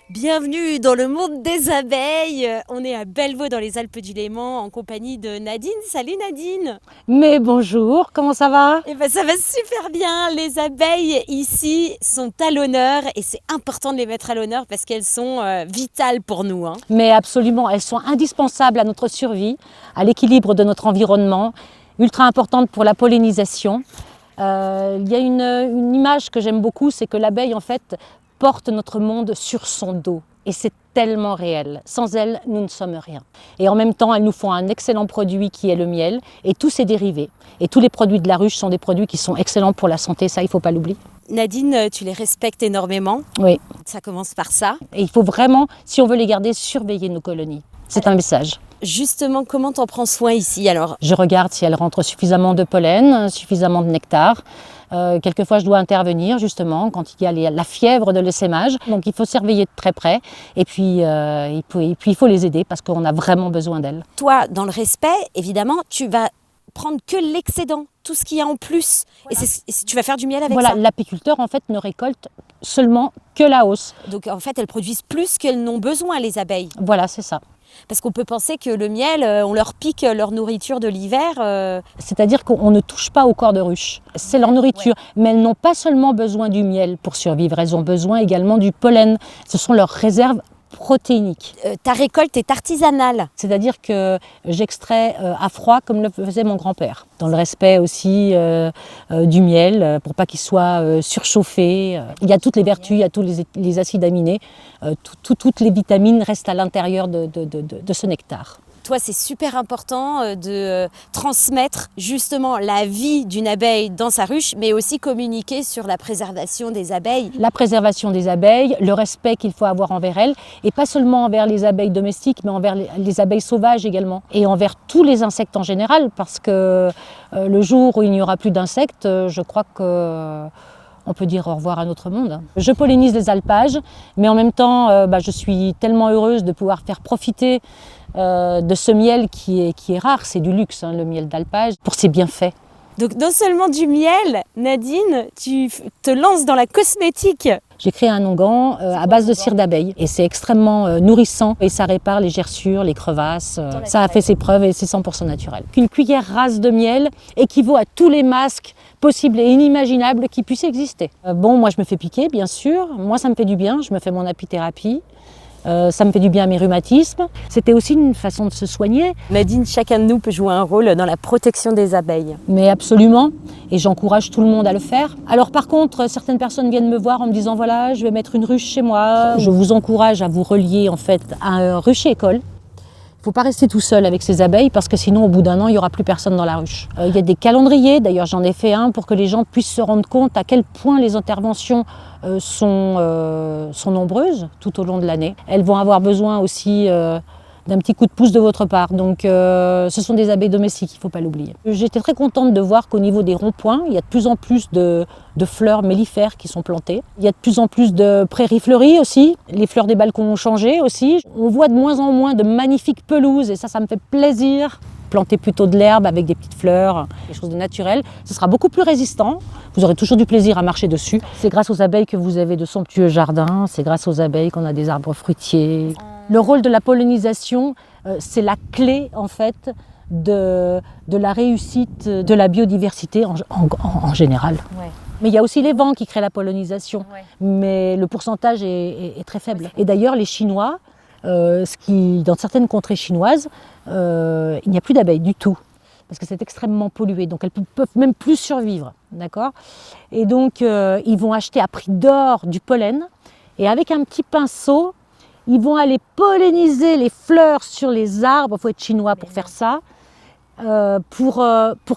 Bienvenue dans le monde des abeilles. On est à Bellevaux dans les Alpes du Léman en compagnie de Nadine. Salut Nadine. Mais bonjour, comment ça va? Eh ben ça va super bien. Les abeilles ici sont à l'honneur et c'est important de les mettre à l'honneur parce qu'elles sont vitales pour nous. Mais absolument, elles sont indispensables à notre survie, à l'équilibre de notre environnement, ultra importantes pour la pollinisation. Il y a une image que j'aime beaucoup, c'est que l'abeille en fait porte notre monde sur son dos. Et c'est tellement réel. Sans elles, nous ne sommes rien. Et en même temps, elles nous font un excellent produit qui est le miel et tous ses dérivés. Et tous les produits de la ruche sont des produits qui sont excellents pour la santé, ça il ne faut pas l'oublier. Nadine, tu les respectes énormément. Oui. Ça commence par ça. Et il faut vraiment, si on veut les garder, surveiller nos colonies. C'est un message. Justement, comment t'en prends soin ici alors? Je regarde si elles rentrent suffisamment de pollen, suffisamment de nectar. Quelquefois, je dois intervenir justement quand il y a la fièvre de l'essaimage. Donc, il faut surveiller de très près. Et puis, il faut les aider parce qu'on a vraiment besoin d'elles. Toi, dans le respect, évidemment, tu vas prendre que l'excédent, tout ce qu'il y a en plus. Voilà. Et tu vas faire du miel avec ça. Voilà, l'apiculteur en fait ne récolte seulement que la hausse. Donc, en fait, elles produisent plus qu'elles n'ont besoin, les abeilles. Voilà, c'est ça. Parce qu'on peut penser que le miel, on leur pique leur nourriture de l'hiver. C'est-à-dire qu'on ne touche pas au corps de ruche. C'est leur nourriture. Ouais. Mais elles n'ont pas seulement besoin du miel pour survivre, elles ont besoin également du pollen. Ce sont leurs réserves protéiniques. Ta récolte est artisanale. C'est-à-dire que j'extrais à froid comme le faisait mon grand-père. Dans le respect aussi du miel, pour pas qu'il soit surchauffé. Il y a toutes les vertus, il y a tous les acides aminés. Toutes les vitamines restent à l'intérieur de ce nectar. Toi, c'est super important de transmettre justement la vie d'une abeille dans sa ruche, mais aussi communiquer sur la préservation des abeilles. La préservation des abeilles, le respect qu'il faut avoir envers elles, et pas seulement envers les abeilles domestiques, mais envers les abeilles sauvages également, et envers tous les insectes en général, parce que le jour où il n'y aura plus d'insectes, je crois que... on peut dire au revoir à notre monde. Je pollinise les alpages, mais en même temps, je suis tellement heureuse de pouvoir faire profiter de ce miel qui est rare, c'est du luxe, le miel d'alpage, pour ses bienfaits. Donc non seulement du miel, Nadine, tu te lances dans la cosmétique. J'ai créé un onguent à base de cire d'abeille et c'est extrêmement nourrissant et ça répare les gerçures, les crevasses. Ça a fait ses preuves et c'est 100% naturel. Une cuillère rase de miel équivaut à tous les masques possibles et inimaginables qui puissent exister. Bon, moi je me fais piquer bien sûr, moi ça me fait du bien, je me fais mon apithérapie. Ça me fait du bien à mes rhumatismes. C'était aussi une façon de se soigner. Nadine, chacun de nous peut jouer un rôle dans la protection des abeilles. Mais absolument, et j'encourage tout le monde à le faire. Alors par contre, certaines personnes viennent me voir en me disant voilà, je vais mettre une ruche chez moi. Je vous encourage à vous relier en fait à un rucher-école. Il ne faut pas rester tout seul avec ses abeilles parce que sinon au bout d'un an il n'y aura plus personne dans la ruche. Il y a des calendriers, d'ailleurs j'en ai fait un pour que les gens puissent se rendre compte à quel point les interventions sont nombreuses tout au long de l'année. Elles vont avoir besoin aussi d'un petit coup de pouce de votre part. Donc ce sont des abeilles domestiques, il ne faut pas l'oublier. J'étais très contente de voir qu'au niveau des ronds-points, il y a de plus en plus de fleurs mellifères qui sont plantées. Il y a de plus en plus de prairies fleuries aussi. Les fleurs des balcons ont changé aussi. On voit de moins en moins de magnifiques pelouses et ça me fait plaisir. Planter plutôt de l'herbe avec des petites fleurs, quelque chose de naturel. Ce sera beaucoup plus résistant. Vous aurez toujours du plaisir à marcher dessus. C'est grâce aux abeilles que vous avez de somptueux jardins. C'est grâce aux abeilles qu'on a des arbres fruitiers. Le rôle de la pollinisation, c'est la clé en fait de la réussite de la biodiversité en général. Ouais. Mais il y a aussi les vents qui créent la pollinisation. Ouais. Mais le pourcentage est très faible. Et d'ailleurs, les Chinois, dans certaines contrées chinoises, il n'y a plus d'abeilles du tout. Parce que c'est extrêmement pollué. Donc elles peuvent même plus survivre. D'accord ? Et donc, ils vont acheter à prix d'or du pollen. Et avec un petit pinceau, ils vont aller polliniser les fleurs sur les arbres, il faut être chinois pour faire ça, pour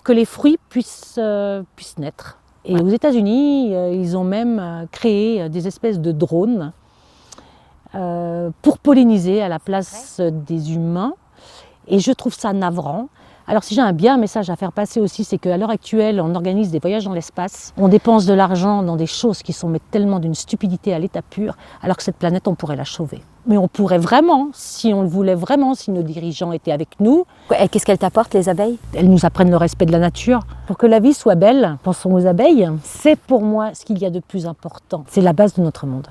que les fruits puissent naître. Et aux États-Unis, ils ont même créé des espèces de drones pour polliniser à la place des humains. Et je trouve ça navrant Alors si j'ai un bien message à faire passer aussi, c'est qu'à l'heure actuelle, on organise des voyages dans l'espace, on dépense de l'argent dans des choses qui sont mais tellement d'une stupidité à l'état pur, alors que cette planète, on pourrait la sauver. Mais on pourrait vraiment, si on le voulait vraiment, si nos dirigeants étaient avec nous. Et qu'est-ce qu'elles t'apportent, les abeilles? Elles nous apprennent le respect de la nature. Pour que la vie soit belle, pensons aux abeilles, c'est pour moi ce qu'il y a de plus important. C'est la base de notre monde.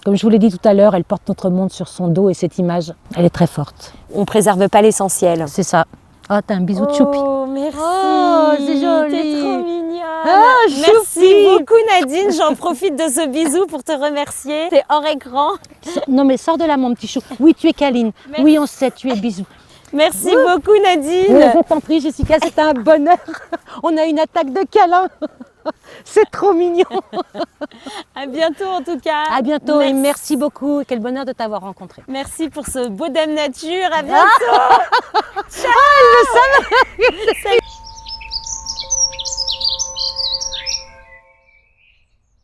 Comme je vous l'ai dit tout à l'heure, elle porte notre monde sur son dos et cette image, elle est très forte. On ne préserve pas l'essentiel. C'est ça. Oh, t'as un bisou de choupi. Oh, merci. Oh, c'est joli. T'es trop mignonne. Ah, merci choupi. beaucoup, Nadine. J'en profite de ce bisou pour te remercier. T'es hors écran. Non mais sors de là, mon petit chou. Oui, tu es câline. Merci. Oui, on sait, tu es bisou. Merci beaucoup, Nadine. Oui, je t'en prie, Jessica, c'était un bonheur. On a une attaque de câlin. C'est trop mignon. À bientôt, en tout cas. À bientôt et merci beaucoup. Quel bonheur de t'avoir rencontré. Merci pour ce beau Dame Nature. À bientôt. Ciao. Ah, je le savais.